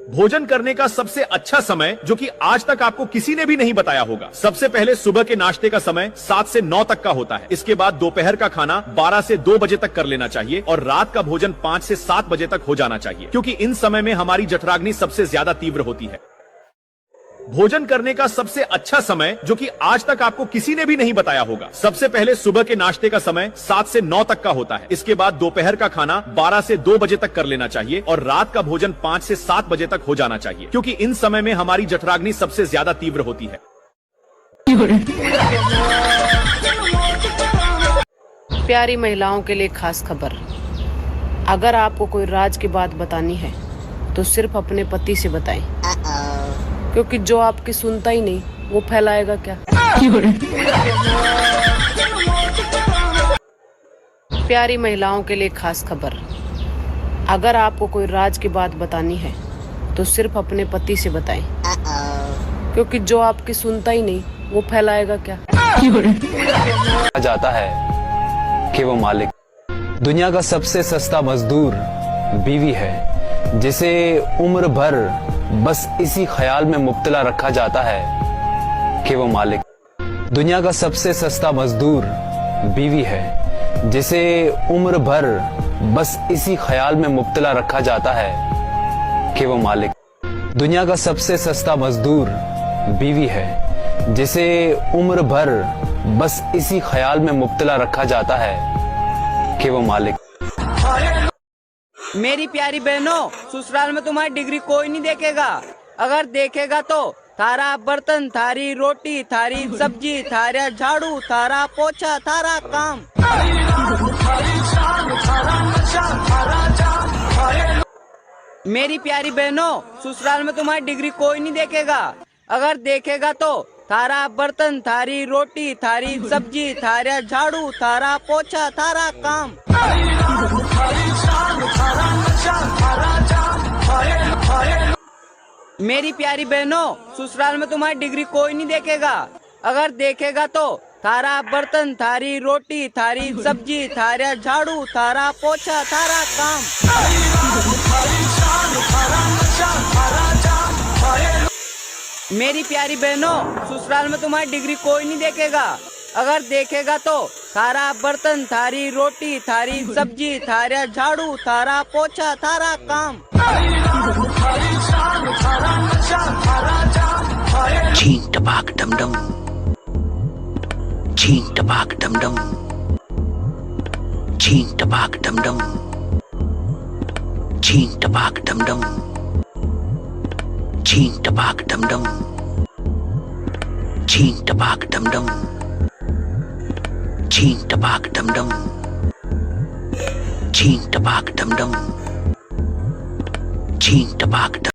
भोजन करने का सबसे अच्छा समय जो कि आज तक आपको किसी ने भी नहीं बताया होगा। सबसे पहले सुबह के नाश्ते का समय 7 से 9 तक का होता है। इसके बाद दोपहर का खाना 12 से 2 बजे तक कर लेना चाहिए और रात का भोजन 5 से 7 बजे तक हो जाना चाहिए, क्योंकि इन समय में हमारी जठराग्नि सबसे ज्यादा तीव्र होती है। भोजन करने का सबसे अच्छा समय जो कि आज तक आपको किसी ने भी नहीं बताया होगा। सबसे पहले सुबह के नाश्ते का समय 7 से 9 तक का होता है। इसके बाद दोपहर का खाना 12 से 2 बजे तक कर लेना चाहिए और रात का भोजन 5 से 7 बजे तक हो जाना चाहिए, क्योंकि इन समय में हमारी जठराग्नि सबसे ज्यादा तीव्र होती है। प्यारी महिलाओं के लिए खास खबर, अगर आपको कोई राज की बात बतानी है तो सिर्फ अपने पति से बताएं, क्योंकि जो आपकी सुनता ही नहीं वो फैलाएगा क्या। प्यारी महिलाओं के लिए खास खबर, अगर आपको कोई राज की बात बतानी है तो सिर्फ अपने पति से बताएं, क्योंकि जो आपकी सुनता ही नहीं वो फैलाएगा क्या। जाता है कि वो मालिक दुनिया का सबसे सस्ता मजदूर बीवी है, जिसे उम्र भर बस इसी ख्याल में मुब्तला रखा जाता है कि वो मालिक दुनिया का सबसे सस्ता मजदूर बीवी है, जिसे उम्र भर बस इसी ख्याल में मुब्तला रखा जाता है कि वो मालिक दुनिया का सबसे सस्ता मजदूर बीवी है, जिसे उम्र भर बस इसी ख्याल में मुब्तला रखा जाता है कि वो मालिक। मेरी प्यारी बहनों, ससुराल में तुम्हारी डिग्री कोई नहीं देखेगा। अगर देखेगा तो थारा बर्तन, थारी रोटी, थारी सब्जी, थारा झाड़ू, थारा पोछा, थारा काम। मेरी प्यारी बहनों, ससुराल में तुम्हारी डिग्री कोई नहीं देखेगा। अगर देखेगा तो थारा बर्तन, थारी रोटी, थारी सब्जी, थारा झाड़ू, थारा पोछा, थारा काम। मेरी प्यारी बहनों, ससुराल में तुम्हारी डिग्री कोई नहीं देखेगा। अगर देखेगा तो थारा बर्तन, थारी रोटी, थारी सब्जी, थारा झाड़ू, थारा पोछा, थारा काम। मेरी प्यारी बहनों, ससुराल में तुम्हारी डिग्री कोई नहीं देखेगा। अगर देखेगा तो थारा बर्तन, थारी रोटी, थारी सब्जी, थारा झाड़ू, थारा पोछा, थारा काम। छींक टपाक डम डम, छींक टपाक डम डम, छींक टपाक डम डम, छींक टपाक डम डम, छींक टपाक डम डम, छींक टपाक डम डम, छींक टपाक डम डम, छींक टपाक डम डम, छींक टपाक डम।